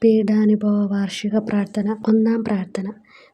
പീഡാനുഭവ വാർഷിക പ്രാർത്ഥന. ഒന്നാം പ്രാർത്ഥന.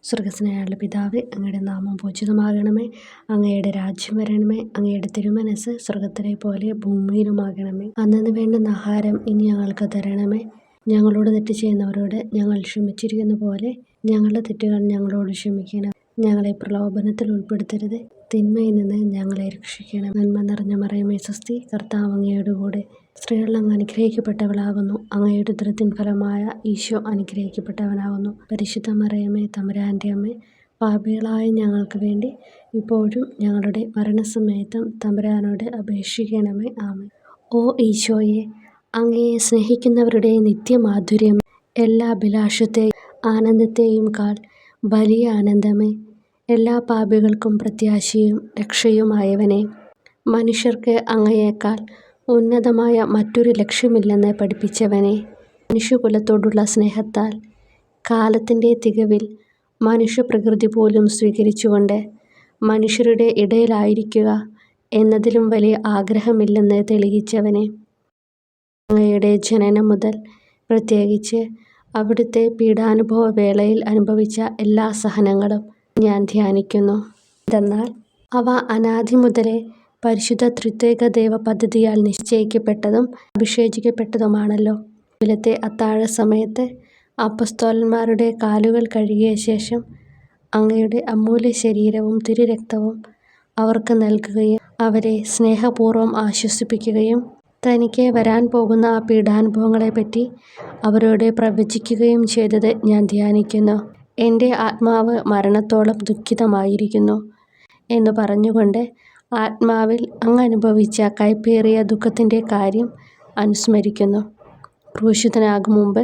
സ്വർഗ്ഗസ്ഥനായ പിതാവേ, അങ്ങയുടെ നാമം പൂജിതമാകണമേ. അങ്ങയുടെ രാജ്യം വരണമേ. അങ്ങയുടെ തിരുമനസ്സ് സ്വർഗ്ഗത്തിലെ പോലെ ഭൂമിയിലുമാകണമേ. അന്നന്ന് വേണ്ടുന്ന ആഹാരം ഇനി ഞങ്ങൾക്ക് തരണമേ. ഞങ്ങളോട് തെറ്റ് ചെയ്യുന്നവരോട് ഞങ്ങൾ ക്ഷമിച്ചിരിക്കുന്ന പോലെ ഞങ്ങളുടെ തെറ്റുകൾ ഞങ്ങളോട് ക്ഷമിക്കണം. ഞങ്ങളെ പ്രലോഭനത്തിൽ ഉൾപ്പെടുത്തരുത്, തിന്മയിൽ നിന്ന് ഞങ്ങളെ രക്ഷിക്കണം. നന്മ നിറഞ്ഞ മറിയമേ സ്വസ്തി, കർത്താവ് അങ്ങയുടെ കൂടെ സ്ത്രീകളിൽ അങ്ങ് അനുഗ്രഹിക്കപ്പെട്ടവളാകുന്നു. അങ്ങയുടെ ഉദരത്തിൻ ഫലമായ ഈശോ അനുഗ്രഹിക്കപ്പെട്ടവനാകുന്നു. പരിശുദ്ധ മറിയമേ, തമ്പുരാൻ്റെ അമ്മേ, പാപികളായ ഞങ്ങൾക്ക് വേണ്ടി ഇപ്പോഴും ഞങ്ങളുടെ മരണസമയത്തും തമ്പുരാനോട് അപേക്ഷിക്കണമേ. ആമേൻ. ഓ ഈശോയെ, അങ്ങയെ സ്നേഹിക്കുന്നവരുടെ നിത്യമാധുര്യം, എല്ലാ അഭിലാഷത്തെയും ആനന്ദത്തെയും കാൾ വലിയ ആനന്ദമേ, എല്ലാ പാപികൾക്കും പ്രത്യാശയും രക്ഷയുമായവനെ, മനുഷ്യർക്ക് അങ്ങയേക്കാൾ ഉന്നതമായ മറ്റൊരു ലക്ഷ്യമില്ലെന്ന് പഠിപ്പിച്ചവനെ, മനുഷ്യകുലത്തോടുള്ള സ്നേഹത്താൽ കാലത്തിൻ്റെ തികവിൽ മനുഷ്യപ്രകൃതി പോലും സ്വീകരിച്ചുകൊണ്ട് മനുഷ്യരുടെ ഇടയിലായിരിക്കുക എന്നതിലും വലിയ ആഗ്രഹമില്ലെന്ന് തെളിയിച്ചവനെ, അങ്ങയുടെ ജനനം മുതൽ പ്രത്യേകിച്ച് അവിടുത്തെ പീഡാനുഭവ വേളയിൽ അനുഭവിച്ച എല്ലാ സഹനങ്ങളും ഞാൻ ധ്യാനിക്കുന്നു. എന്തെന്നാൽ അവ അനാദി മുതലേ പരിശുദ്ധ ത്രിത്വൈക ദൈവ പദ്ധതിയാൽ നിശ്ചയിക്കപ്പെട്ടതും അഭിഷേചിക്കപ്പെട്ടതുമാണല്ലോ. രാവിലത്തെ അത്താഴ സമയത്ത് അപ്പസ്തോലന്മാരുടെ കാലുകൾ കഴുകിയ ശേഷം അങ്ങയുടെ അമൂല്യ ശരീരവും തിരുരക്തവും അവർക്ക് നൽകുകയും അവരെ സ്നേഹപൂർവ്വം ആശ്വസിപ്പിക്കുകയും തനിക്ക് വരാൻ പോകുന്ന ആ പീഡാനുഭവങ്ങളെപ്പറ്റി അവരോട് പ്രവചിക്കുകയും ചെയ്തത് ഞാൻ ധ്യാനിക്കുന്നു. എൻ്റെ ആത്മാവ് മരണത്തോളം ദുഃഖിതമായിരിക്കുന്നു എന്ന് പറഞ്ഞുകൊണ്ട് ആത്മാവിൽ അങ്ങ് അനുഭവിച്ച കയ്പേറിയ ദുഃഖത്തിൻ്റെ കാര്യം അനുസ്മരിക്കുന്നു. ക്രൂശിതനാകും മുമ്പ്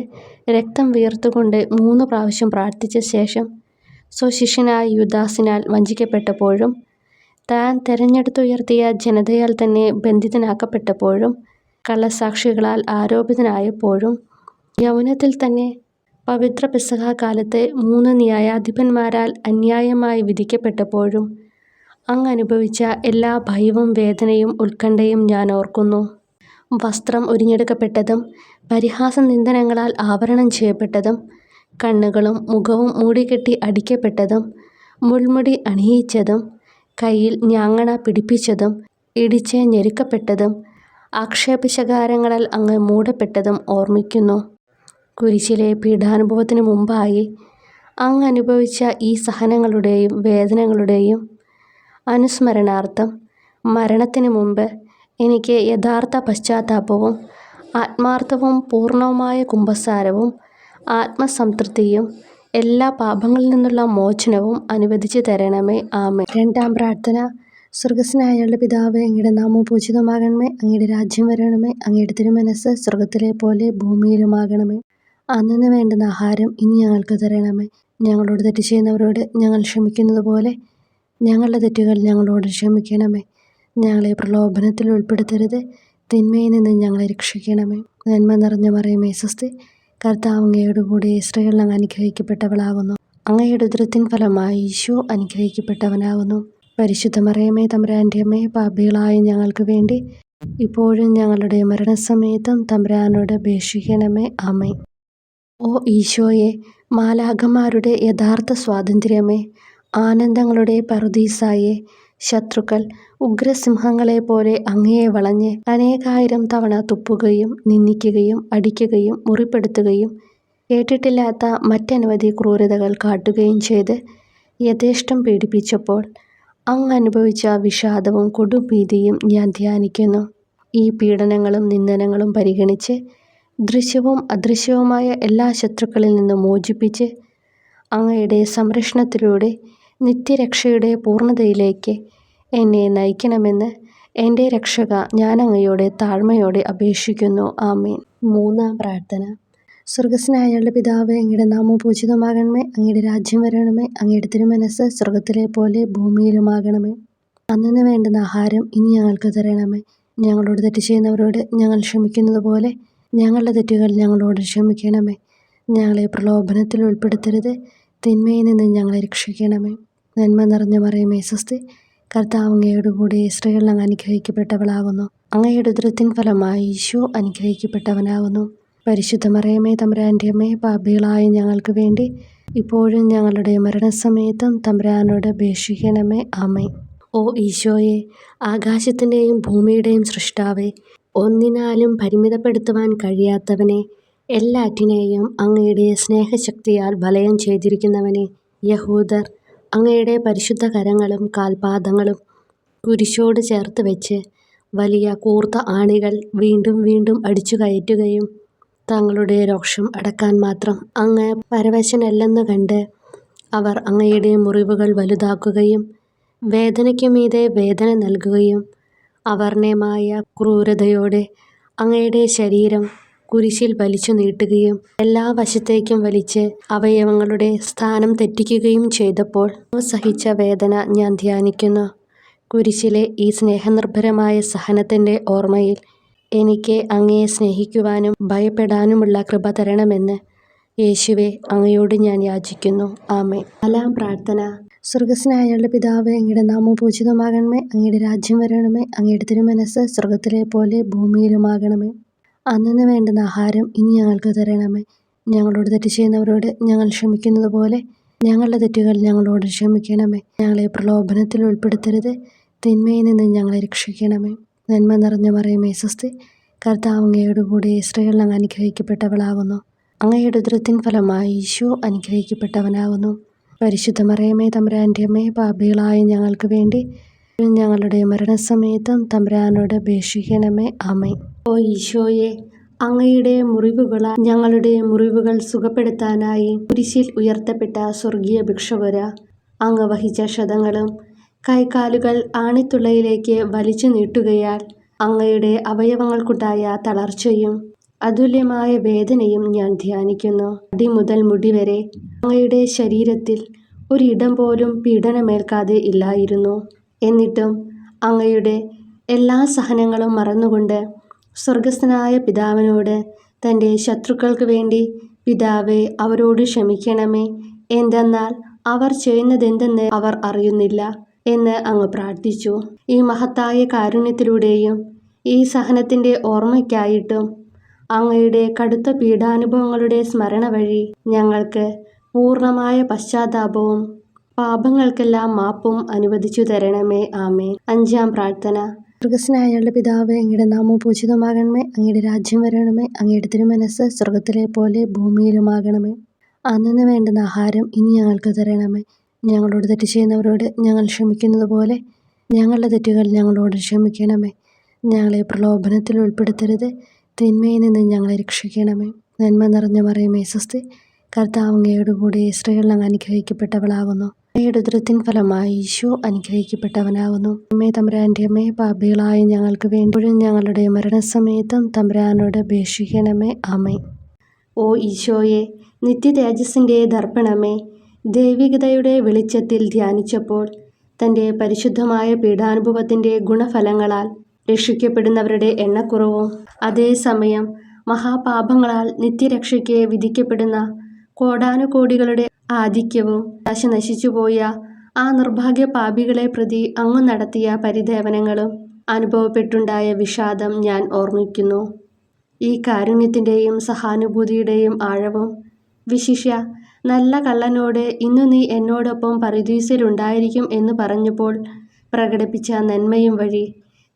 രക്തം വിയർത്തുകൊണ്ട് 3 പ്രാവശ്യം പ്രാർത്ഥിച്ച ശേഷം സ്വശിഷ്യനായ യൂദാസിനാൽ വഞ്ചിക്കപ്പെട്ടപ്പോഴും താൻ തെരഞ്ഞെടുത്തുയർത്തിയ ജനതയാൽ തന്നെ ബന്ധിതനാക്കപ്പെട്ടപ്പോഴും കള്ളസാക്ഷികളാൽ ആരോപിതനായപ്പോഴും യൗവനത്തിൽ തന്നെ പവിത്ര പെസഹ കാലത്ത് 3 ന്യായാധിപന്മാരാൽ അന്യായമായി വിധിക്കപ്പെട്ടപ്പോഴും അങ്ങ് അനുഭവിച്ച എല്ലാ ഭയവും വേദനയും ഉത്കണ്ഠയും ഞാൻ ഓർക്കുന്നു. വസ്ത്രം ഉരിഞ്ഞെടുക്കപ്പെട്ടതും പരിഹാസ നിന്ദനങ്ങളാൽ ആവരണം ചെയ്യപ്പെട്ടതും കണ്ണുകളും മുഖവും മൂടിക്കെട്ടി അടിക്കപ്പെട്ടതും മുൾമുടി അണിയിച്ചതും കയ്യിൽ ഞാങ്ങണ പിടിപ്പിച്ചതും ഇടിച്ച് ഞെരുക്കപ്പെട്ടതും ആക്ഷേപശകാരങ്ങളാൽ അങ്ങ് മൂടപ്പെട്ടതും ഓർമ്മിക്കുന്നു. കുരിശിലെ പീഡാനുഭവത്തിന് മുമ്പായി അങ്ങ് അനുഭവിച്ച ഈ സഹനങ്ങളുടെയും വേദനകളുടെയും അനുസ്മരണാർത്ഥം മരണത്തിന് മുമ്പ് എനിക്ക് യഥാർത്ഥ പശ്ചാത്താപവും ആത്മാർത്ഥവും പൂർണ്ണവുമായ കുമ്പസാരവും ആത്മസംതൃപ്തിയും എല്ലാ പാപങ്ങളിൽ നിന്നുള്ള മോചനവും അനുവദിച്ചു തരണമേ. ആമേൻ. രണ്ടാം പ്രാർത്ഥന. സ്വർഗ്ഗസ്ഥനായ പിതാവേ, അങ്ങയുടെ നാമം പൂജിതമാകണമേ. അങ്ങയുടെ രാജ്യം വരണമേ. അങ്ങയുടെ തിരുമനസ്സ് സ്വർഗ്ഗത്തിലെ പോലെ ഭൂമിയിലുമാകണമേ. അന്നന്ന് വേണ്ടുന്ന ആഹാരം ഇനി ഞങ്ങൾക്ക് തരണമേ. ഞങ്ങളോട് തെറ്റ് ചെയ്യുന്നവരോട് ഞങ്ങൾ ക്ഷമിക്കുന്നത് പോലെ ഞങ്ങളുടെ തെറ്റുകൾ ഞങ്ങളോട് ക്ഷമിക്കണമേ. ഞങ്ങളെ പ്രലോഭനത്തിൽ ഉൾപ്പെടുത്തരുത്, തിന്മയിൽ നിന്ന് ഞങ്ങളെ രക്ഷിക്കണമേ. നന്മ നിറഞ്ഞ മറിയമേ സ്വസ്തി, കർത്താവ് അങ്ങയുടെ കൂടെ സ്ത്രീകളിൽ അങ്ങ് അനുഗ്രഹിക്കപ്പെട്ടവളാകുന്നു. അങ്ങയുടെ ഉദരത്തിൻ ഫലമായി ഈശോ അനുഗ്രഹിക്കപ്പെട്ടവനാകുന്നു. പരിശുദ്ധ മറിയമേ, തമ്പുരാൻ്റെ അമ്മേ, പാപികളായ ഞങ്ങൾക്ക് വേണ്ടി ഇപ്പോഴും ഞങ്ങളുടെ മരണസമയത്തും തമ്പുരാനോട് അപേക്ഷിക്കണമേ. ആമേൻ. ഓ ഈശോയെ, മാലാഖമാരുടെ യഥാർത്ഥ സ്വാതന്ത്ര്യമേ, ആനന്ദങ്ങളുടെ പറുദീസായെ, ശത്രുക്കൾ ഉഗ്രസിംഹങ്ങളെപ്പോലെ അങ്ങയെ വളഞ്ഞ് അനേകായിരം തവണ തുപ്പുകയും നിന്ദിക്കുകയും അടിക്കുകയും മുറിപ്പെടുത്തുകയും കേട്ടിട്ടില്ലാത്ത മറ്റനവധി ക്രൂരതകൾ കാട്ടുകയും ചെയ്ത് യഥേഷ്ടം പീഡിപ്പിച്ചപ്പോൾ അങ്ങ് അനുഭവിച്ച വിഷാദവും കൊടുഭീതിയും ഞാൻ ധ്യാനിക്കുന്നു. ഈ പീഡനങ്ങളും നിന്ദനങ്ങളും പരിഗണിച്ച് ദൃശ്യവും അദൃശ്യവുമായ എല്ലാ ശത്രുക്കളിൽ നിന്നും മോചിപ്പിച്ച് അങ്ങയുടെ സംരക്ഷണത്തിലൂടെ നിത്യരക്ഷയുടെ പൂർണ്ണതയിലേക്ക് എന്നെ നയിക്കണമെന്ന് എൻ്റെ രക്ഷക, ഞാൻ അങ്ങയോട് താഴ്മയോടെ അപേക്ഷിക്കുന്നു. ആമേൻ. മൂന്നാം പ്രാർത്ഥന. സ്വർഗ്ഗസ്ഥനായ പിതാവേ, അങ്ങയുടെ നാമം പൂജിതമാകണമേ. അങ്ങയുടെ രാജ്യം വരണമേ. അങ്ങയുടെ തിരുമനസ്സ് സ്വർഗ്ഗത്തിലെ പോലെ ഭൂമിയിലുമാകണമേ. അന്നന്ന് വേണ്ടുന്ന ആഹാരം ഇനി ഞങ്ങൾക്ക് തരണമേ. ഞങ്ങളോട് തെറ്റ് ചെയ്യുന്നവരോട് ഞങ്ങൾ ക്ഷമിക്കുന്നത് പോലെ ഞങ്ങളുടെ തെറ്റുകൾ ഞങ്ങളോട് ക്ഷമിക്കണമേ. ഞങ്ങളെ പ്രലോഭനത്തിൽ ഉൾപ്പെടുത്തരുത്, തിന്മയിൽ നിന്ന് ഞങ്ങളെ രക്ഷിക്കണമേ. നന്മ നിറഞ്ഞ മറിയമേ സ്വസ്തി, കർത്താവ് അങ്ങയുടെ കൂടെ സ്ത്രീകളിൽ അങ്ങ് അനുഗ്രഹിക്കപ്പെട്ടവളാകുന്നു. അങ്ങയുടെ ഉദരത്തിൻ ഫലമായി ഈശോ അനുഗ്രഹിക്കപ്പെട്ടവനാകുന്നു. പരിശുദ്ധ മറിയമേ തമ്പുരാൻ്റെ അമ്മേ, പാപികളായ ഞങ്ങൾക്ക് വേണ്ടി ഇപ്പോഴും ഞങ്ങളുടെ മരണസമയത്തും തമ്പുരാനോട് അപേക്ഷിക്കണമേ. ആമേൻ. ഓ ഈശോയെ, ആകാശത്തിൻ്റെയും ഭൂമിയുടെയും സൃഷ്ടാവേ, ഒന്നിനാലും പരിമിതപ്പെടുത്തുവാൻ കഴിയാത്തവനെ, എല്ലാറ്റിനെയും അങ്ങയുടെ സ്നേഹശക്തിയാൽ വലയം ചെയ്തിരിക്കുന്നവനെ, യഹൂദർ അങ്ങയുടെ പരിശുദ്ധ കരങ്ങളും കാൽപാദങ്ങളും കുരിശോട് ചേർത്ത് വെച്ച് വലിയ കൂർത്ത ആണികൾ വീണ്ടും വീണ്ടും അടിച്ചു കയറ്റുകയും തങ്ങളുടെ രോഷം അടക്കാൻ മാത്രം അങ്ങ് പരവശനല്ലെന്ന് കണ്ട് അവർ അങ്ങയുടെ മുറിവുകൾ വലുതാക്കുകയും വേദനയ്ക്കു മീതെ വേദന നൽകുകയും അവർണ്ണയമായ ക്രൂരതയോടെ അങ്ങയുടെ ശരീരം കുരിശിൽ വലിച്ചു നീട്ടുകയും എല്ലാ വശത്തേക്കും വലിച്ച് അവയവങ്ങളുടെ സ്ഥാനം തെറ്റിക്കുകയും ചെയ്തപ്പോൾ സഹിച്ച വേദന ഞാൻ ധ്യാനിക്കുന്നു. കുരിശിലെ ഈ സ്നേഹനിർഭരമായ സഹനത്തിൻ്റെ ഓർമ്മയിൽ എനിക്ക് അങ്ങയെ സ്നേഹിക്കുവാനും ഭയപ്പെടാനുമുള്ള കൃപ തരണമെന്ന് യേശുവെ അങ്ങയോട് ഞാൻ യാചിക്കുന്നു. ആമേൻ. 4-ാം പ്രാർത്ഥന. സ്വർഗസ്നായ ഞങ്ങളുടെ പിതാവേ, അങ്ങയുടെ നാമം പൂജിതമാകണമേ. അങ്ങയുടെ രാജ്യം വരണമേ. അങ്ങയുടെ തിരുമനസ്സ് സ്വർഗത്തിലെ പോലെ ഭൂമിയിലുമാകണമേ. അന്നന്ന് വേണ്ടുന്ന ആഹാരം ഇനി ഞങ്ങൾക്ക് തരണമേ. ഞങ്ങളോട് തെറ്റ് ചെയ്യുന്നവരോട് ഞങ്ങൾ ക്ഷമിക്കുന്നത് പോലെ ഞങ്ങളുടെ തെറ്റുകൾ ഞങ്ങളോട് ക്ഷമിക്കണമേ. ഞങ്ങളെ പ്രലോഭനത്തിൽ ഉൾപ്പെടുത്തരുത്, തിന്മയിൽ നിന്ന് ഞങ്ങളെ രക്ഷിക്കണമേ. നന്മ നിറഞ്ഞ മറിയമേ സ്വസ്തി, കർത്താവ് അങ്ങയോട് കൂടെ സ്ത്രീകൾ അങ്ങ് അനുഗ്രഹിക്കപ്പെട്ടവളാകുന്നു. അങ്ങയുടെ ഉദരത്തിൻ ഫലമായി ഈശോ അനുഗ്രഹിക്കപ്പെട്ടവനാകുന്നു. പരിശുദ്ധ മറിയമേ തമ്പുരാൻ്റെ അമ്മേ, പാപികളായ ഞങ്ങൾക്ക് വേണ്ടി ഞങ്ങളുടെ മരണസമയത്തും തമ്പുരാനോട് അപേക്ഷിക്കണമേ. ആമേൻ. ഓ ഈശോയെ, അങ്ങയുടെ മുറിവുകളാൽ ഞങ്ങളുടെ മുറിവുകൾ സുഖപ്പെടുത്താനായി കുരിശിൽ ഉയർത്തപ്പെട്ട സ്വർഗീയ ഭിക്ഷുകര, അങ്ങ് വഹിച്ച ക്ഷതങ്ങളും കൈകാലുകൾ ആണിത്തുളയിലേക്ക് വലിച്ചു നീട്ടുകയാൽ അങ്ങയുടെ അവയവങ്ങൾക്കുണ്ടായ തളർച്ചയും അതുല്യമായ വേദനയും ഞാൻ ധ്യാനിക്കുന്നു. അടി മുതൽ മുടി വരെ അങ്ങയുടെ ശരീരത്തിൽ ഒരിടം പോലും പീഡനമേൽക്കാതെ ഇല്ലായിരുന്നു. എന്നിട്ടും അങ്ങയുടെ എല്ലാ സഹനങ്ങളും മറന്നുകൊണ്ട് സ്വർഗസ്ഥനായ പിതാവിനോട് തൻ്റെ ശത്രുക്കൾക്ക് വേണ്ടി പിതാവേ, അവരോട് ക്ഷമിക്കണമേ, എന്തെന്നാൽ അവർ ചെയ്യുന്നതെന്തെന്ന് അവർ അറിയുന്നില്ല എന്ന് അങ്ങ് പ്രാർത്ഥിച്ചു. ഈ മഹത്തായ കാരുണ്യത്തിലൂടെയും ഈ സഹനത്തിൻ്റെ ഓർമ്മയ്ക്കായിട്ടും അങ്ങയുടെ കടുത്ത പീഡാനുഭവങ്ങളുടെ സ്മരണ വഴി ഞങ്ങൾക്ക് പൂർണ്ണമായ പശ്ചാത്താപവും പാപങ്ങൾക്കെല്ലാം മാപ്പും അനുവദിച്ചു തരണമേ. ആമേൻ. 5-ാം പ്രാർത്ഥന. സ്വർഗസ്നായ ഞങ്ങളുടെ പിതാവേ, അങ്ങയുടെ നാമം പൂജിതമാകണമേ. അങ്ങയുടെ രാജ്യം വരണമേ. അങ്ങയുടെ തിരുമനസ്സ് സ്വർഗത്തിലെ പോലെ ഭൂമിയിലുമാകണമേ. അന്നന്ന് വേണ്ടുന്ന ആഹാരം ഇനി ഞങ്ങൾക്ക് തരണമേ. ഞങ്ങളോട് തെറ്റ് ചെയ്യുന്നവരോട് ഞങ്ങൾ ക്ഷമിക്കുന്നത് പോലെ ഞങ്ങളുടെ തെറ്റുകൾ ഞങ്ങളോട് ക്ഷമിക്കണമേ. ഞങ്ങളെ പ്രലോഭനത്തിൽ ഉൾപ്പെടുത്തരുത്, തിന്മയിൽ നിന്ന് ഞങ്ങളെ രക്ഷിക്കണമേ. നന്മ നിറഞ്ഞ മറിയമേ സ്വസ്തി, കർത്താവ് അങ്ങയോട് കൂടെ സ്ത്രീകൾ അങ്ങ് അനുഗ്രഹിക്കപ്പെട്ടവളാകുന്നു. അങ്ങയുടെ ഉദരത്തിൻ ഫലമായി ഈശോ അനുഗ്രഹിക്കപ്പെട്ടവനാകുന്നു. അമ്മേ തമ്പുരാൻ്റെ അമ്മേ, പാപികളായ ഞങ്ങൾക്ക് വേണ്ടി ഞങ്ങളുടെ മരണസമയത്തും തമ്പുരാനോട് അപേക്ഷിക്കണമേ. ആമേൻ. ഓ ഈശോയെ, നിത്യ തേജസ്സിൻ്റെ ദർപ്പണമേ, ദൈവികതയുടെ വെളിച്ചത്തിൽ ധ്യാനിച്ചപ്പോൾ തൻ്റെ പരിശുദ്ധമായ പീഡാനുഭവത്തിൻ്റെ ഗുണഫലങ്ങളാൽ രക്ഷിക്കപ്പെടുന്നവരുടെ എണ്ണക്കുറവും അതേസമയം മഹാപാപങ്ങളാൽ നിത്യരക്ഷയ്ക്ക് വിധിക്കപ്പെടുന്ന കോടാനുകോടികളുടെ ആധിക്യവും നശിച്ചുപോയ ആ നിർഭാഗ്യ പാപികളെ പ്രതി അങ്ങ് നടത്തിയ പരിദേവനങ്ങളും അനുഭവപ്പെട്ടുണ്ടായ വിഷാദം ഞാൻ ഓർമ്മിക്കുന്നു. ഈ കാരുണ്യത്തിൻ്റെയും സഹാനുഭൂതിയുടെയും ആഴവും വിശിഷ്യ നല്ല കള്ളനോട് ഇന്നു നീ എന്നോടൊപ്പം പറുദീസയിലുണ്ടായിരിക്കും എന്ന് പറഞ്ഞപ്പോൾ പ്രകടിപ്പിച്ച നന്മയും വഴി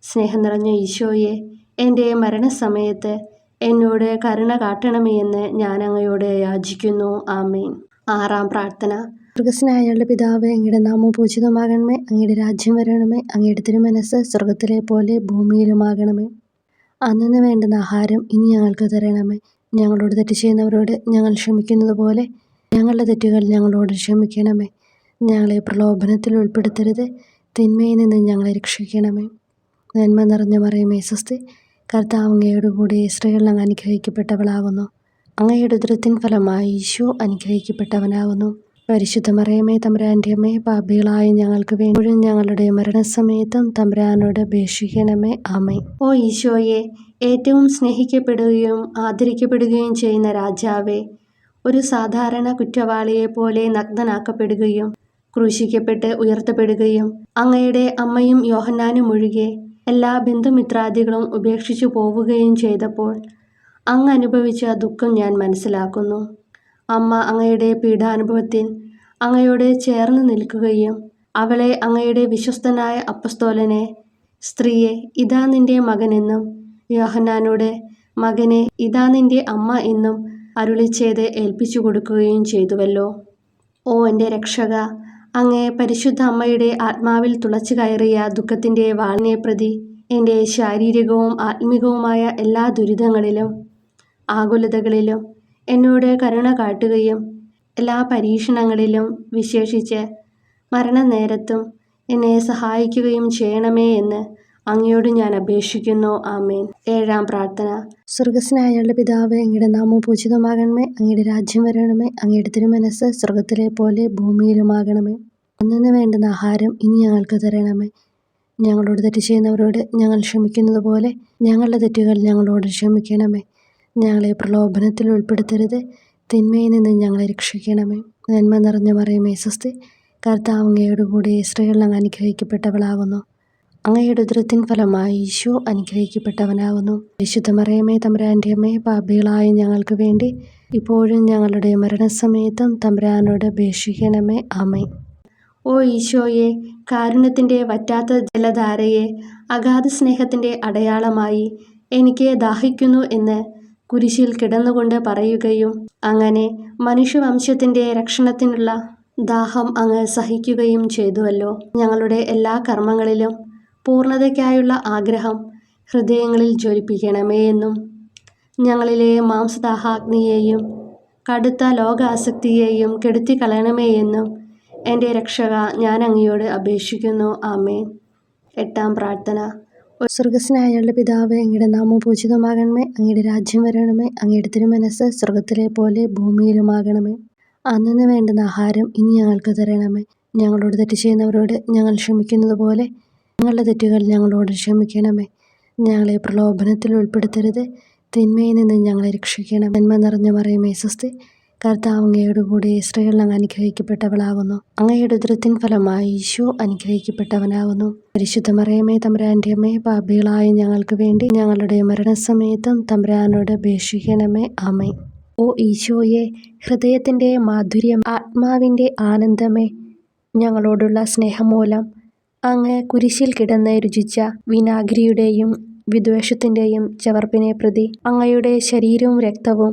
സ്നേഹം നിറഞ്ഞ ഈശോയെ, എൻ്റെ മരണസമയത്ത് എന്നോട് കരുണ കാട്ടണമേ എന്ന് ഞാൻ അങ്ങയോട് യാചിക്കുന്നു. ആമേൻ. 6-ാം പ്രാർത്ഥന. സ്വർഗസ്നായ ഞങ്ങളുടെ പിതാവേ, അങ്ങയുടെ നാമം പൂജിതമാകണമേ. അങ്ങയുടെ രാജ്യം വരണമേ. അങ്ങയുടെ തിരുമനസ്സ് സ്വർഗത്തിലെ പോലെ ഭൂമിയിലുമാകണമേ. അന്നന്ന് വേണ്ടുന്ന ആഹാരം ഇനി ഞങ്ങൾക്ക് തരണമേ. ഞങ്ങളോട് തെറ്റ് ചെയ്യുന്നവരോട് ഞങ്ങൾ ക്ഷമിക്കുന്നത് പോലെ ഞങ്ങളുടെ തെറ്റുകൾ ഞങ്ങളോട് ക്ഷമിക്കണമേ. ഞങ്ങളെ പ്രലോഭനത്തിൽ ഉൾപ്പെടുത്തരുത്, തിന്മയിൽ നിന്ന് ഞങ്ങളെ രക്ഷിക്കണമേ. നന്മ നിറഞ്ഞ മറിയമേ സ്വസ്തി, കർത്താവ് അങ്ങയോട് കൂടെ സ്ത്രീകൾ അങ്ങ് അനുഗ്രഹിക്കപ്പെട്ടവളാകുന്നു. അങ്ങയുടെ ഉദരത്തിൻ ഫലമായി ഈശോ അനുഗ്രഹിക്കപ്പെട്ടവനാകുന്നു. പരിശുദ്ധ മറിയമേ തമ്പുരാൻ്റെ അമ്മേ, പാപികളായ ഞങ്ങൾക്ക് വേണ്ടി ഞങ്ങളുടെ മരണസമയത്തും തമ്പുരാനോട് അപേക്ഷിക്കണമേ. ആമേൻ. ഓ ഈശോയെ, ഏറ്റവും സ്നേഹിക്കപ്പെടുകയും ആദരിക്കപ്പെടുകയും ചെയ്യുന്ന രാജാവേ, ഒരു സാധാരണ കുറ്റവാളിയെ പോലെ നഗ്നനാക്കപ്പെടുകയും ക്രൂശിക്കപ്പെട്ട് ഉയർത്തപ്പെടുകയും അങ്ങയുടെ അമ്മയും യോഹന്നാനും ഒഴികെ എല്ലാ ബന്ധുമിത്രാദികളും ഉപേക്ഷിച്ചു പോവുകയും ചെയ്തപ്പോൾ അങ്ങ് അനുഭവിച്ച ദുഃഖം ഞാൻ മനസ്സിലാക്കുന്നു. അമ്മ അങ്ങയുടെ പീഡാനുഭവത്തിൽ അങ്ങയോട് ചേർന്ന് നിൽക്കുകയും അവളെ അങ്ങയുടെ വിശ്വസ്തനായ അപ്പസ്തോലനെ, സ്ത്രീയെ ഇതാ നിന്റെ മകനെന്നും യോഹന്നാനോട് മകനെ ഇതാ നിന്റെ അമ്മ എന്നും അരുളിച്ചെയ്ത് ഏൽപ്പിച്ചു കൊടുക്കുകയും ചെയ്തുവല്ലോ. ഓ എൻ്റെ രക്ഷക, അങ്ങേ പരിശുദ്ധ അമ്മയുടെ ആത്മാവിൽ തുളച്ചു കയറിയ ദുഃഖത്തിൻ്റെ വാളിനെ പ്രതി എൻ്റെ ശാരീരികവും ആത്മികവുമായ എല്ലാ ദുരിതങ്ങളിലും ആകുലതകളിലും എന്നോട് കരുണ കാട്ടുകയും എല്ലാ പരീക്ഷണങ്ങളിലും വിശേഷിച്ച് മരണനേരത്തും എന്നെ സഹായിക്കുകയും ചെയ്യണമേ എന്ന് അങ്ങയോട് ഞാൻ അപേക്ഷിക്കുന്നു. ആമേൻ. 7-ാം പ്രാർത്ഥന. സ്വർഗസ്നായുള്ള പിതാവേ, അങ്ങയുടെ നാമം പൂജിതമാകണമേ. അങ്ങയുടെ രാജ്യം വരണമേ. അങ്ങയുടെ തിരുമനസ്സ് സ്വർഗത്തിലെ പോലെ ഭൂമിയിലുമാകണമേ. അന്നു വേണ്ടുന്ന ആഹാരം ഇനി ഞങ്ങൾക്ക് തരണമേ. ഞങ്ങളോട് തെറ്റ് ചെയ്യുന്നവരോട് ഞങ്ങൾ ക്ഷമിക്കുന്നത് പോലെ ഞങ്ങളുടെ തെറ്റുകൾ ഞങ്ങളോട് ക്ഷമിക്കണമേ. ഞങ്ങളെ പ്രലോഭനത്തിൽ ഉൾപ്പെടുത്തരുത്, തിന്മയിൽ നിന്ന് ഞങ്ങളെ രക്ഷിക്കണമേ. നന്മ നിറഞ്ഞ മറിയമേ സ്വസ്തി, കർത്താവ് അങ്ങയോട് കൂടെ സ്ത്രീകൾ അങ്ങ് അനുഗ്രഹിക്കപ്പെട്ടവളാകുന്നു. അങ്ങയുടെ ഉദരത്തിൻ ഫലമായി ഈശോ അനുഗ്രഹിക്കപ്പെട്ടവനാകുന്നു. വിശുദ്ധ മറിയമേ തമ്പുരാൻ്റെ അമ്മേ, പാപികളായ ഞങ്ങൾക്ക് വേണ്ടി ഇപ്പോഴും ഞങ്ങളുടെ മരണസമയത്തും തമ്പുരാനോട് അപേക്ഷിക്കണമേ. ആമേൻ. ഓ ഈശോയെ, കാരുണ്യത്തിൻ്റെ വറ്റാത്ത ജലധാരയെ, അഗാധ സ്നേഹത്തിൻ്റെ അടയാളമായി എനിക്ക് ദാഹിക്കുന്നു എന്ന് കുരിശിൽ കിടന്നുകൊണ്ട് പറയുകയും അങ്ങനെ മനുഷ്യവംശത്തിൻ്റെ രക്ഷണത്തിനുള്ള ദാഹം അങ്ങ് സഹിക്കുകയും ചെയ്തുവല്ലോ. ഞങ്ങളുടെ എല്ലാ കർമ്മങ്ങളിലും പൂർണ്ണതയ്ക്കായുള്ള ആഗ്രഹം ഹൃദയങ്ങളിൽ ജ്വലിപ്പിക്കണമേ എന്നും ഞങ്ങളിലെ മാംസദാഹാഗ്നിയെയും കടുത്ത ലോകാസക്തിയെയും കെടുത്തിക്കളയണമേ എന്നും എൻ്റെ രക്ഷക ഞാൻ അങ്ങയോട് അപേക്ഷിക്കുന്നു. ആമേൻ. 8-ാം പ്രാർത്ഥന. സ്വർഗസ്നായുള്ള പിതാവേ, അങ്ങയുടെ നാമം പൂജിതമാകണമേ. അങ്ങയുടെ രാജ്യം വരണമേ. അങ്ങയുടെ തിരുമനസ്സ് സ്വർഗത്തിലെ പോലെ ഭൂമിയിലുമാകണമേ. അന്നു വേണ്ടുന്ന ആഹാരം ഇനി ഞങ്ങൾക്ക് തരണമേ. ഞങ്ങളോട് തെറ്റ് ചെയ്യുന്നവരോട് ഞങ്ങൾ ക്ഷമിക്കുന്നത് പോലെ ഞങ്ങളുടെ തെറ്റുകൾ ഞങ്ങളോട് ക്ഷമിക്കണമേ. ഞങ്ങളെ പ്രലോഭനത്തിൽ ഉൾപ്പെടുത്തരുത്, തിന്മയിൽ നിന്ന് ഞങ്ങളെ രക്ഷിക്കണം. നന്മ നിറഞ്ഞ മറിയമേ സ്വസ്തി, കർത്താവ് അങ്ങയോട് കൂടെ സ്ത്രീകൾ അങ്ങ് അനുഗ്രഹിക്കപ്പെട്ടവളാകുന്നു. അങ്ങയുടെ ഉദരത്തിൻ ഫലമായി ഈശോ അനുഗ്രഹിക്കപ്പെട്ടവനാകുന്നു. പരിശുദ്ധ മറിയമേ തമ്പുരാൻ്റെ അമ്മേ, പാപികളായ ഞങ്ങൾക്ക് വേണ്ടി ഞങ്ങളുടെ മരണസമയത്തും തമ്പുരാനോട് അപേക്ഷിക്കണമേ. ആമേൻ. ഓ ഈശോയെ, ഹൃദയത്തിൻ്റെ മാധുര്യം, ആത്മാവിൻ്റെ ആനന്ദമേ, ഞങ്ങളോടുള്ള സ്നേഹം മൂലം അങ്ങ് കുരിശിൽ കിടന്ന് രുചിച്ച വിനാഗിരിയുടെയും വിദ്വേഷത്തിൻ്റെയും ചവർപ്പിനെ പ്രതി അങ്ങയുടെ ശരീരവും രക്തവും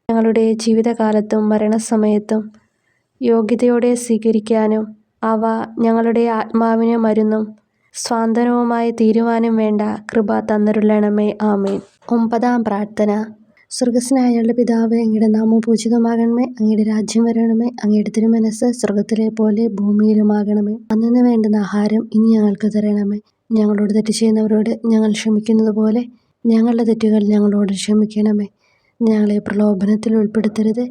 ഞങ്ങളുടെ ജീവിതകാലത്തും മരണസമയത്തും യോഗ്യതയോടെ സ്വീകരിക്കാനും അവ ഞങ്ങളുടെ ആത്മാവിന് മരുന്നും സ്വാന്തനവുമായി തീരുവാനും വേണ്ട കൃപ തന്നരുളണമേ. ആമേൻ. 9-ാം പ്രാർത്ഥന. സ്വർഗസ്നായുള്ള പിതാവേ, അങ്ങയുടെ നാമം പൂജിതമാകണമേ. അങ്ങയുടെ രാജ്യം വരണമേ. അങ്ങയുടെ തിരുമനസ്സ് സ്വർഗത്തിലെ പോലെ ഭൂമിയിലുമാകണമേ. അന്നു വേണ്ടുന്ന ആഹാരം ഇനി ഞങ്ങൾക്ക് തരണമേ. ഞങ്ങളോട് തെറ്റ് ചെയ്യുന്നവരോട് ഞങ്ങൾ ക്ഷമിക്കുന്നത് പോലെ ഞങ്ങളുടെ തെറ്റുകൾ ഞങ്ങളോട് ക്ഷമിക്കണമേ. ഞങ്ങളെ പ്രലോഭനത്തിൽ ഉൾപ്പെടുത്തരുത്,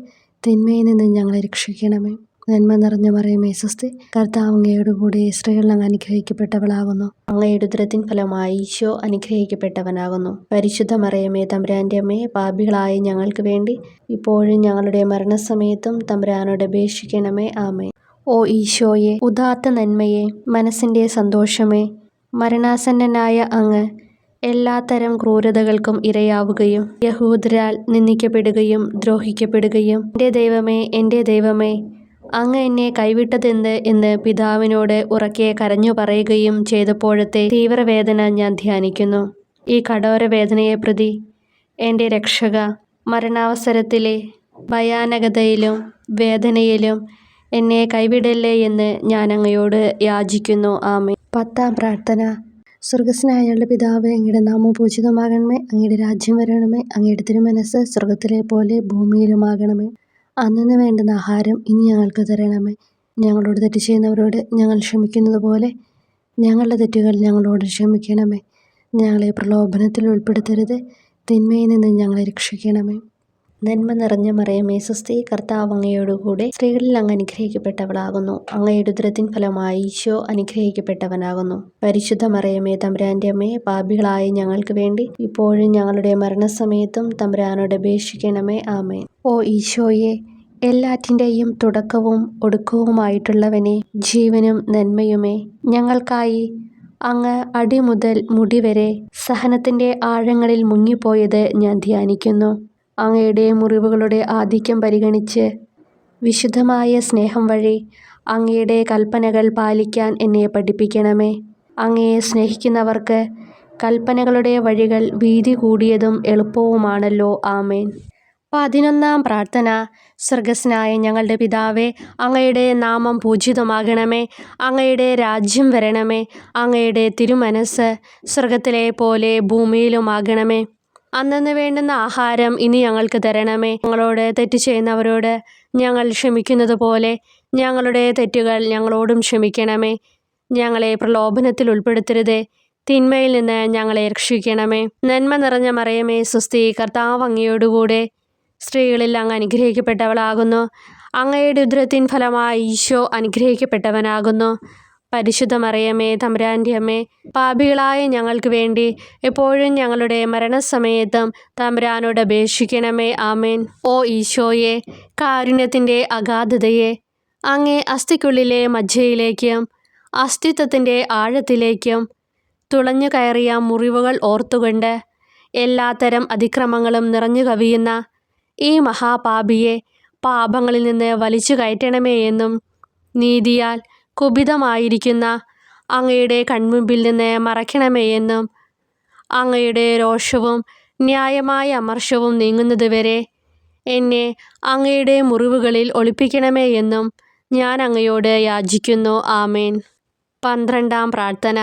തിന്മയിൽ നിന്ന് ഞങ്ങളെ രക്ഷിക്കണമേ. നന്മ നിറഞ്ഞ മറിയമേ സ്വസ്തി, കർത്താവ് അങ്ങയോട് കൂടെ സ്ത്രീകൾ അങ്ങ് അനുഗ്രഹിക്കപ്പെട്ടവളാകുന്നു. അങ്ങയുടെ ഉദരത്തിൻ ഫലമായി ഈശോ അനുഗ്രഹിക്കപ്പെട്ടവനാകുന്നു. പരിശുദ്ധ മറിയമേ തമ്പുരാൻ്റെ അമ്മേ, പാപികളായ ഞങ്ങൾക്ക് വേണ്ടി ഇപ്പോഴും ഞങ്ങളുടെ മരണസമയത്തും തമ്പുരാനോട് അപേക്ഷിക്കണമേ. ആമേൻ. ഓ ഈശോയെ, ഉദാത്ത നന്മയെ, മനസ്സിൻ്റെ സന്തോഷമേ, മരണാസന്നനായ അങ്ങ് എല്ലാത്തരം ക്രൂരതകൾക്കും ഇരയാവുകയും യഹൂദരാൽ നിന്ദിക്കപ്പെടുകയും ദ്രോഹിക്കപ്പെടുകയും എൻ്റെ ദൈവമേ അങ്ങ് എന്നെ കൈവിട്ടതെന്ത് എന്ന് പിതാവിനോട് ഉറക്കെ കരഞ്ഞു പറയുകയും ചെയ്തപ്പോഴത്തെ തീവ്രവേദന ഞാൻ ധ്യാനിക്കുന്നു. ഈ കഠോരവേദനയെ പ്രതി എൻ്റെ രക്ഷക, മരണാവസരത്തിലെ ഭയാനകതയിലും വേദനയിലും എന്നെ കൈവിടല്ലേ എന്ന് ഞാൻ അങ്ങയോട് യാചിക്കുന്നു. ആമേൻ. 10-ാം പ്രാർത്ഥന. സ്വർഗസ്നായുള്ള പിതാവേ, അങ്ങയുടെ നാമം പൂജിതമാകണമേ. അങ്ങയുടെ രാജ്യം വരണമേ. അങ്ങയുടെ തിരുമനസ്സ് സ്വർഗത്തിലെ പോലെ ഭൂമിയിലുമാകണമേ. അന്നു വേണ്ടുന്ന ആഹാരം ഇനി ഞങ്ങൾക്ക് തരണമേ. ഞങ്ങളോട് തെറ്റ് ചെയ്യുന്നവരോട് ഞങ്ങൾ ക്ഷമിക്കുന്നത് പോലെ ഞങ്ങളുടെ തെറ്റുകൾ ഞങ്ങളോട് ക്ഷമിക്കണമേ. ഞങ്ങളെ പ്രലോഭനത്തിൽ ഉൾപ്പെടുത്തരുത്, തിന്മയിൽ നിന്ന് ഞങ്ങളെ രക്ഷിക്കണമേ. നന്മ നിറഞ്ഞ മറിയമേ സ്വസ്തി, കർത്താവ് അങ്ങയോടുകൂടെ സ്ത്രീകളിൽ അങ്ങ് അനുഗ്രഹിക്കപ്പെട്ടവളാകുന്നു. അങ്ങയുടെ ഉദരത്തിൻ ഫലമായി ഈശോ അനുഗ്രഹിക്കപ്പെട്ടവനാകുന്നു. പരിശുദ്ധ മറിയമേ തമ്പുരാൻ്റെ അമ്മേ, പാപികളായ ഞങ്ങൾക്ക് വേണ്ടി ഇപ്പോഴും ഞങ്ങളുടെ മരണസമയത്തും തമ്പുരാനോട് അപേക്ഷിക്കണമേ. ആമേൻ. ഓ ഈശോയെ, എല്ലാറ്റിൻ്റെയും തുടക്കവും ഒടുക്കവുമായിട്ടുള്ളവനെ, ജീവനും നന്മയുമേ, ഞങ്ങൾക്കായി അങ്ങ് അടിമുതൽ മുടിവരെ സഹനത്തിൻ്റെ ആഴങ്ങളിൽ മുങ്ങിപ്പോയത് ഞാൻ ധ്യാനിക്കുന്നു. അങ്ങയുടെ മുറിവുകളുടെ ആധിക്യം പരിഗണിച്ച് വിശുദ്ധമായ സ്നേഹം വഴി അങ്ങയുടെ കൽപ്പനകൾ പാലിക്കാൻ എന്നെ പഠിപ്പിക്കണമേ. അങ്ങയെ സ്നേഹിക്കുന്നവർക്ക് കൽപ്പനകളുടെ വഴികൾ വീതി കൂടിയതും എളുപ്പവുമാണല്ലോ. ആമേൻ. 11-ാം പ്രാർത്ഥന. സ്വർഗസ്ഥനായ ഞങ്ങളുടെ പിതാവേ, അങ്ങയുടെ നാമം പൂജിതമാകണമേ. അങ്ങയുടെ രാജ്യം വരണമേ. അങ്ങയുടെ തിരുമനസ്സ് സ്വർഗത്തിലെ പോലെ ഭൂമിയിലുമാകണമേ. അന്നന്ന് വേണ്ടുന്ന ആഹാരം ഇനി ഞങ്ങൾക്ക് തരണമേ. ഞങ്ങളോട് തെറ്റ് ചെയ്യുന്നവരോട് ഞങ്ങൾ ക്ഷമിക്കുന്നത് പോലെ ഞങ്ങളുടെ തെറ്റുകൾ ഞങ്ങളോടും ക്ഷമിക്കണമേ. ഞങ്ങളെ പ്രലോഭനത്തിൽ ഉൾപ്പെടുത്തരുതേ, തിന്മയിൽ നിന്ന് ഞങ്ങളെ രക്ഷിക്കണമേ. നന്മ നിറഞ്ഞ മറിയമേ സ്വസ്തി, കർത്താവ് അങ്ങയോടുകൂടെ സ്ത്രീകളിൽ അങ്ങ് അനുഗ്രഹിക്കപ്പെട്ടവളാകുന്നു. അങ്ങയുടെ ഉദരത്തിൻ ഫലമായി ഈശോ അനുഗ്രഹിക്കപ്പെട്ടവനാകുന്നു. പരിശുദ്ധ മറിയമേ, തമ്പുരാൻ്റെ അമ്മേ, പാപികളായ ഞങ്ങൾക്ക് വേണ്ടി എപ്പോഴും ഞങ്ങളുടെ മരണസമയത്തും തമ്പുരാനോട് അപേക്ഷിക്കണമേ. ആമേൻ. ഓ ഈശോയെ, കാരുണ്യത്തിൻ്റെ അഗാധതയെ, അങ്ങേ അസ്ഥിക്കുള്ളിലെ മജ്ജയിലേക്കും അസ്തിത്വത്തിൻ്റെ ആഴത്തിലേക്കും തുളഞ്ഞു കയറിയ മുറിവുകൾ ഓർത്തുകൊണ്ട് എല്ലാത്തരം അതിക്രമങ്ങളും നിറഞ്ഞു കവിയുന്ന ഈ മഹാപാപിയെ പാപങ്ങളിൽ നിന്ന് വലിച്ചു കയറ്റണമേ എന്നും നീതിയാൽ കുപിതമായിരിക്കുന്ന അങ്ങയുടെ കൺമുമ്പിൽ നിന്ന് മറയ്ക്കണമേ എന്നും അങ്ങയുടെ രോഷവും ന്യായമായ അമർഷവും നീങ്ങുന്നതുവരെ എന്നെ അങ്ങയുടെ മുറിവുകളിൽ ഒളിപ്പിക്കണമേ എന്നും ഞാൻ അങ്ങയോട് യാചിക്കുന്നു. ആമേൻ. 12-ാം പ്രാർത്ഥന.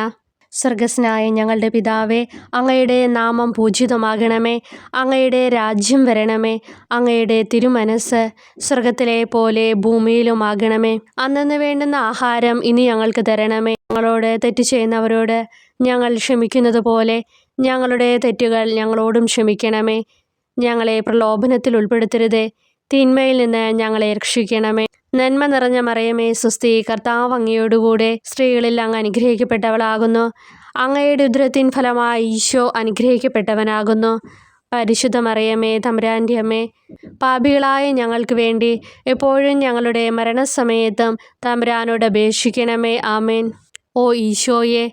സ്വർഗസ്ഥനായ ഞങ്ങളുടെ പിതാവേ, അങ്ങയുടെ നാമം പൂജിതമാകണമേ. അങ്ങയുടെ രാജ്യം വരണമേ. അങ്ങയുടെ തിരുമനസ്സ് സ്വർഗത്തിലെ പോലെ ഭൂമിയിലുമാകണമേ. അന്നന്ന് വേണ്ടുന്ന ആഹാരം ഇനി ഞങ്ങൾക്ക് തരണമേ. ഞങ്ങളോട് തെറ്റ് ചെയ്യുന്നവരോട് ഞങ്ങൾ ക്ഷമിക്കുന്നത് പോലെ ഞങ്ങളുടെ തെറ്റുകൾ ഞങ്ങളോടും ക്ഷമിക്കണമേ. ഞങ്ങളെ പ്രലോഭനത്തിൽ ഉൾപ്പെടുത്തരുതേ, തിന്മയിൽ നിന്ന് ഞങ്ങളെ രക്ഷിക്കണമേ. നന്മ നിറഞ്ഞ മറിയമേ സ്വസ്തി, കർത്താവ് അങ്ങയോടുകൂടെ സ്ത്രീകളിൽ അങ്ങ് അനുഗ്രഹിക്കപ്പെട്ടവളാകുന്നു. അങ്ങയുടെ ഉദരത്തിൻ ഫലമായി ഈശോ അനുഗ്രഹിക്കപ്പെട്ടവനാകുന്നു. പരിശുദ്ധ മറിയമേ, തമ്പുരാൻ്റെ അമ്മേ, പാപികളായ ഞങ്ങൾക്ക് വേണ്ടി എപ്പോഴും ഞങ്ങളുടെ മരണസമയത്തും തമ്പുരാനോട് അപേക്ഷിക്കണമേ. ആമേൻ. ഓ ഈശോയെ,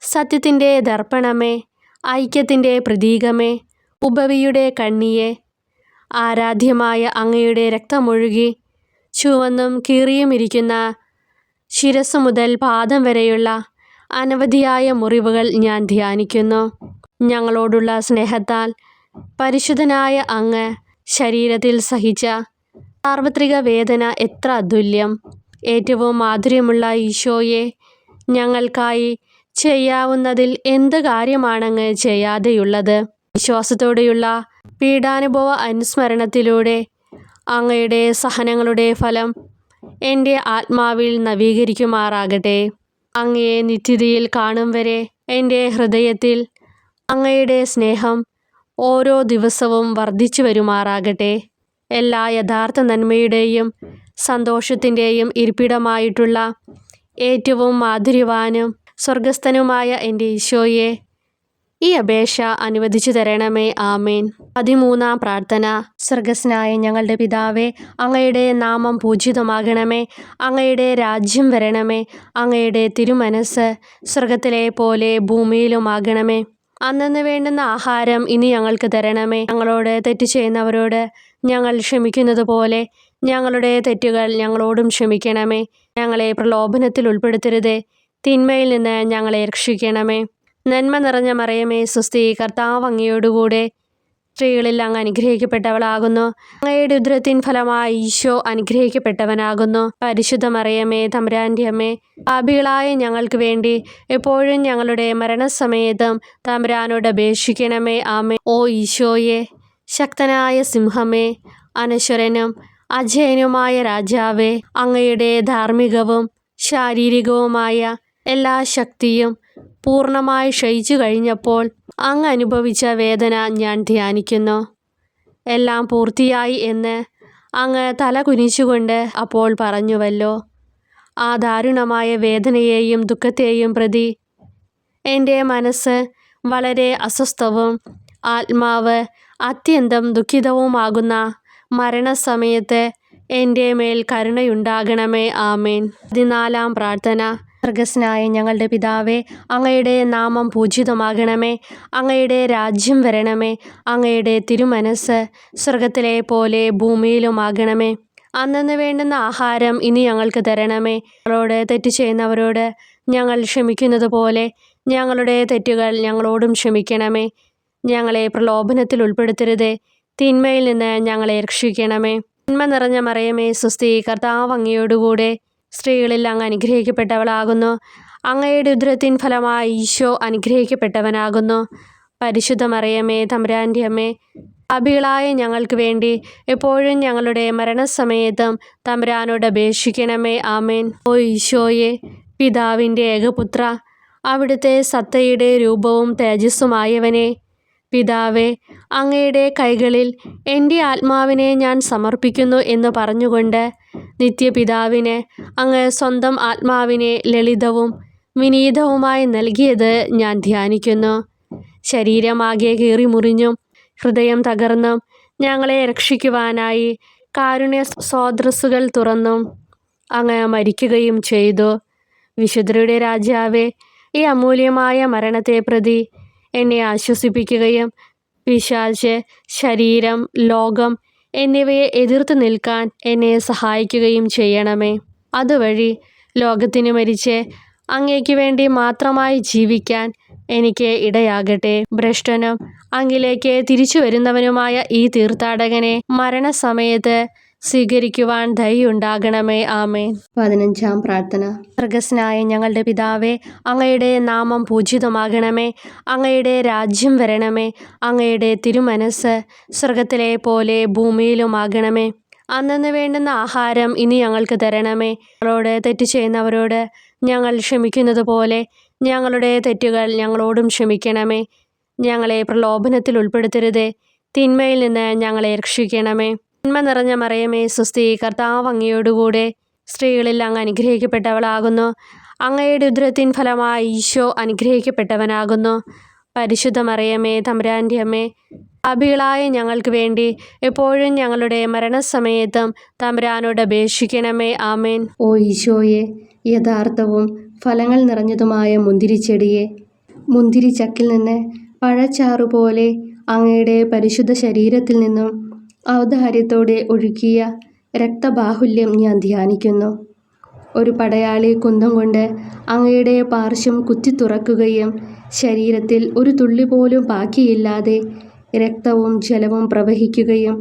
സത്യത്തിൻ്റെ ദർപ്പണമേ, ഐക്യത്തിൻ്റെ പ്രതീകമേ, ഉപവിയുടെ കണ്ണിയെ, ആരാധ്യമായ അങ്ങയുടെ രക്തമൊഴുകി ചുവന്നും കീറിയുമിരിക്കുന്ന ശിരസ് മുതൽ പാദം വരെയുള്ള അനവധിയായ മുറിവുകൾ ഞാൻ ധ്യാനിക്കുന്നു. ഞങ്ങളോടുള്ള സ്നേഹത്താൽ പരിശുദ്ധനായ അങ്ങ് ശരീരത്തിൽ സഹിച്ച സാർവത്രിക വേദന എത്ര അതുല്യം. ഏറ്റവും മാധുര്യമുള്ള ഈശോയെ, ഞങ്ങൾക്കായി ചെയ്യാവുന്നതിൽ എന്ത് കാര്യമാണങ്ങ് ചെയ്യാതെയുള്ളത്? വിശ്വാസത്തോടെയുള്ള പീഡാനുഭവ അനുസ്മരണത്തിലൂടെ അങ്ങയുടെ സഹനങ്ങളുടെ ഫലം എൻ്റെ ആത്മാവിൽ നവീകരിക്കുമാറാകട്ടെ. അങ്ങയെ നിത്യതയിൽ കാണും വരെ എൻ്റെ ഹൃദയത്തിൽ അങ്ങയുടെ സ്നേഹം ഓരോ ദിവസവും വർദ്ധിച്ചു വരുമാറാകട്ടെ. എല്ലാ യഥാർത്ഥ നന്മയുടെയും സന്തോഷത്തിൻ്റെയും ഇരിപ്പിടമായിട്ടുള്ള ഏറ്റവും മാധുര്യവാനും സ്വർഗസ്ഥനുമായ എൻ്റെ ഈശോയെ, ഈ അപേക്ഷ അനുവദിച്ചു തരണമേ. ആമേൻ. 13-ാം പ്രാർത്ഥന. സ്വർഗസ്ഥനായ ഞങ്ങളുടെ പിതാവേ, അങ്ങയുടെ നാമം പൂജിതമാകണമേ. അങ്ങയുടെ രാജ്യം വരണമേ. അങ്ങയുടെ തിരുമനസ്സ് സ്വർഗത്തിലെ പോലെ ഭൂമിയിലുമാകണമേ. അന്നന്ന് വേണ്ടുന്ന ആഹാരം ഇനി ഞങ്ങൾക്ക് തരണമേ. ഞങ്ങളോട് തെറ്റ് ചെയ്യുന്നവരോട് ഞങ്ങൾ ക്ഷമിക്കുന്നത് പോലെ ഞങ്ങളുടെ തെറ്റുകൾ ഞങ്ങളോടും ക്ഷമിക്കണമേ. ഞങ്ങളെ പ്രലോഭനത്തിൽ ഉൾപ്പെടുത്തരുതേ, തിന്മയിൽ നിന്ന് ഞങ്ങളെ രക്ഷിക്കണമേ. നന്മ നിറഞ്ഞ മറിയമേ സ്വസ്തി, കർത്താവ് അങ്ങയോടുകൂടെ സ്ത്രീകളിൽ അങ്ങ് അനുഗ്രഹിക്കപ്പെട്ടവളാകുന്നു. അങ്ങയുടെ ഉദരത്തിൻ ഫലമായി ഈശോ അനുഗ്രഹിക്കപ്പെട്ടവനാകുന്നു. പരിശുദ്ധ മറിയമേ, തമ്പുരാൻ്റെ അമ്മേ, പാപികളായ ഞങ്ങൾക്ക് വേണ്ടി എപ്പോഴും ഞങ്ങളുടെ മരണസമയത്തും തമ്പുരാനോട് അപേക്ഷിക്കണമേ. ആമേൻ. ഓ ഈശോയെ, ശക്തനായ സിംഹമേ, അനശ്വരനും അജയനുമായ രാജാവേ, അങ്ങയുടെ ധാർമ്മികവും ശാരീരികവുമായ എല്ലാ ശക്തിയും പൂർണ്ണമായി ക്ഷയിച്ചു കഴിഞ്ഞപ്പോൾ അങ്ങ് അനുഭവിച്ച വേദന ഞാൻ ധ്യാനിക്കുന്നു. എല്ലാം പൂർത്തിയായി എന്ന് അങ്ങ് തല കുനിച്ചുകൊണ്ട് അപ്പോൾ പറഞ്ഞുവല്ലോ. ആ ദാരുണമായ വേദനയെയും ദുഃഖത്തെയും പ്രതി എൻ്റെ മനസ്സ് വളരെ അസ്വസ്ഥവും ആത്മാവ് അത്യന്തം ദുഃഖിതവുമാകുന്ന മരണസമയത്ത് എൻ്റെ മേൽ കരുണയുണ്ടാകണമേ. ആമേൻ. 14-ാം പ്രാർത്ഥന. സ്വർഗസ്നായ ഞങ്ങളുടെ പിതാവേ, അങ്ങയുടെ നാമം പൂജിതമാകണമേ. അങ്ങയുടെ രാജ്യം വരണമേ. അങ്ങയുടെ തിരുമനസ് സ്വർഗത്തിലെ പോലെ ഭൂമിയിലുമാകണമേ. അന്നന്ന് വേണ്ടുന്ന ആഹാരം ഇനി ഞങ്ങൾക്ക് തരണമേ. ഞങ്ങളോട് തെറ്റ് ചെയ്യുന്നവരോട് ഞങ്ങൾ ക്ഷമിക്കുന്നത് പോലെ ഞങ്ങളുടെ തെറ്റുകൾ ഞങ്ങളോടും ക്ഷമിക്കണമേ. ഞങ്ങളെ പ്രലോഭനത്തിൽ ഉൾപ്പെടുത്തരുതേ, തിന്മയിൽ നിന്ന് ഞങ്ങളെ രക്ഷിക്കണമേ. തിന്മ നിറഞ്ഞ മറിയമേ സ്വസ്തി, കർത്താവ് അങ്ങയോടുകൂടെ സ്ത്രീകളിൽ അങ്ങ് അനുഗ്രഹിക്കപ്പെട്ടവളാകുന്നു. അങ്ങയുടെ ഉദരത്തിൻ ഫലമായി ഈശോ അനുഗ്രഹിക്കപ്പെട്ടവനാകുന്നു. പരിശുദ്ധ മറിയമേ, തമ്പുരാൻ്റെ അമ്മേ, പാപികളായ ഞങ്ങൾക്ക് വേണ്ടി എപ്പോഴും ഞങ്ങളുടെ മരണസമയത്തും തമ്പുരാനോട് അപേക്ഷിക്കണമേ. ആമേൻ. ഓ ഈശോയെ, പിതാവിൻ്റെ ഏകപുത്ര, അവിടുത്തെ സത്തയുടെ രൂപവും തേജസ്സുമായവനെ, പിതാവേ, അങ്ങയുടെ കൈകളിൽ എൻ്റെ ആത്മാവിനെ ഞാൻ സമർപ്പിക്കുന്നു എന്ന് പറഞ്ഞുകൊണ്ട് നിത്യപിതാവിന് അങ്ങ് സ്വന്തം ആത്മാവിനെ ലളിതവും വിനീതവുമായി നൽകിയത് ഞാൻ ധ്യാനിക്കുന്നു. ശരീരമാകെ കീറിമുറിഞ്ഞും ഹൃദയം തകർന്നും ഞങ്ങളെ രക്ഷിക്കുവാനായി കാരുണ്യ സ്രോതസ്സുകൾ തുറന്നും അങ്ങ് മരിക്കുകയും ചെയ്തു. വിശുദ്ധരുടെ രാജാവേ, ഈ അമൂല്യമായ മരണത്തെ പ്രതി എന്നെ ആശ്വസിപ്പിക്കുകയും പിശാച്, ശരീരം, ലോകം എന്നിവയെ എതിർത്ത് നിൽക്കാൻ എന്നെ സഹായിക്കുകയും ചെയ്യണമേ. അതുവഴി ലോകത്തിന് മരിച്ച് അങ്ങേക്ക് വേണ്ടി മാത്രമായി ജീവിക്കാൻ എനിക്ക് ഇടയാകട്ടെ. ഭ്രഷ്ടനും അങ്ങിലേക്ക് തിരിച്ചു വരുന്നവനുമായ ഈ തീർത്ഥാടകനെ മരണസമയത്ത് സ്വീകരിക്കുവാൻ ദയുണ്ടാകണമേ. ആമേൻ. 15-ാം പ്രാർത്ഥന. സ്വർഗസ്നായ ഞങ്ങളുടെ പിതാവേ, അങ്ങയുടെ നാമം പൂജിതമാകണമേ. അങ്ങയുടെ രാജ്യം വരണമേ. അങ്ങയുടെ തിരുമനസ് സ്വർഗത്തിലെ പോലെ ഭൂമിയിലുമാകണമേ. അന്നന്ന് വേണ്ടുന്ന ആഹാരം ഇനി ഞങ്ങൾക്ക് തരണമേ. ഞങ്ങളോട് തെറ്റ് ചെയ്യുന്നവരോട് ഞങ്ങൾ ക്ഷമിക്കുന്നത് പോലെ ഞങ്ങളുടെ തെറ്റുകൾ ഞങ്ങളോടും ക്ഷമിക്കണമേ. ഞങ്ങളെ പ്രലോഭനത്തിൽ ഉൾപ്പെടുത്തരുതേ, തിന്മയിൽ നിന്ന് ഞങ്ങളെ രക്ഷിക്കണമേ. തിന്മ നിറഞ്ഞ മറിയമേ സ്വസ്തി, കർത്താവ് അങ്ങയോടുകൂടെ സ്ത്രീകളിൽ അങ്ങ് അനുഗ്രഹിക്കപ്പെട്ടവളാകുന്നു. അങ്ങയുടെ ഉദരത്തിൻ ഫലമായി ഈശോ അനുഗ്രഹിക്കപ്പെട്ടവനാകുന്നു. പരിശുദ്ധ മറിയമേ, തമ്പുരാൻ്റെ അമ്മേ, പാപികളായ ഞങ്ങൾക്ക് വേണ്ടി എപ്പോഴും ഞങ്ങളുടെ മരണസമയത്തും തമ്പുരാനോട് അപേക്ഷിക്കണമേ. ആമേൻ. ഓ ഈശോയെ, യഥാർത്ഥവും ഫലങ്ങൾ നിറഞ്ഞതുമായ മുന്തിരിച്ചെടിയെ, മുന്തിരിച്ചക്കിൽ നിന്ന് പഴച്ചാറുപോലെ അങ്ങയുടെ പരിശുദ്ധ ശരീരത്തിൽ നിന്നും ഔദാര്യത്തോടെ ഒഴുകിയ രക്തബാഹുല്യം ഞാൻ ധ്യാനിക്കുന്നു. ഒരു പടയാളി കുന്തം കൊണ്ട് അങ്ങയുടെ പാർശ്വം കുത്തിത്തുറക്കുകയും ശരീരത്തിൽ ഒരു തുള്ളി പോലും ബാക്കിയില്ലാതെ രക്തവും ജലവും പ്രവഹിക്കുകയും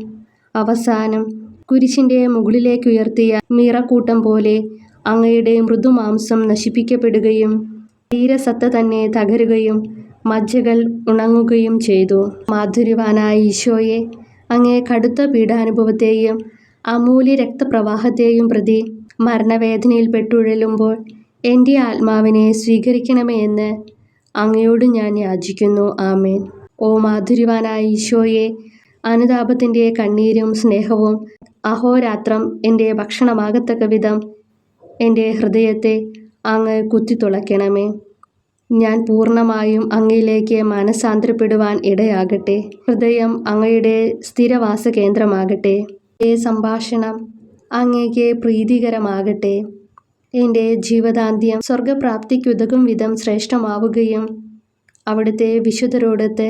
അവസാനം കുരിശിൻ്റെ മുകളിലേക്കുയർത്തിയ മീറക്കൂട്ടം പോലെ അങ്ങയുടെ മൃദുമാംസം നശിപ്പിക്കപ്പെടുകയും ശരീരസത്ത തന്നെ തകരുകയും മജ്ജകൾ ഉണങ്ങുകയും ചെയ്തു. മാധുര്യവാനായ ഈശോയെ, അങ്ങേ കടുത്ത പീഡാനുഭവത്തെയും അമൂല്യ രക്തപ്രവാഹത്തെയും പ്രതി മരണവേദനയിൽ പെട്ടുഴലുമ്പോൾ എൻ്റെ ആത്മാവിനെ സ്വീകരിക്കണമേ എന്ന് അങ്ങയോട് ഞാൻ യാചിക്കുന്നു. ആമേൻ. ഓ മാധുര്യവാനായ ഈശോയെ, അനുതാപത്തിൻ്റെ കണ്ണീരും സ്നേഹവും അഹോരാത്രം എൻ്റെ ഭക്ഷണമാകത്തക്ക വിധം എൻ്റെ ഹൃദയത്തെ അങ്ങ് കുത്തിത്തുളയ്ക്കണമേ. ഞാൻ പൂർണ്ണമായും അങ്ങയിലേക്ക് മാനസാന്തരപ്പെടുവാൻ ഇടയാകട്ടെ. ഹൃദയം അങ്ങയുടെ സ്ഥിരവാസ കേന്ദ്രമാകട്ടെ. എൻ്റെ സംഭാഷണം അങ്ങേക്ക് പ്രീതികരമാകട്ടെ. എൻ്റെ ജീവദാന്ത്യം സ്വർഗപ്രാപ്തിക്കുതകും വിധം ശ്രേഷ്ഠമാവുകയും അവിടുത്തെ വിശുദ്ധരോടൊത്ത്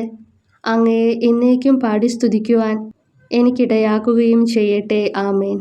അങ്ങയെ എന്നേക്കും പാടി സ്തുതിക്കുവാൻ എനിക്കിടയാക്കുകയും ചെയ്യട്ടെ. ആമേൻ.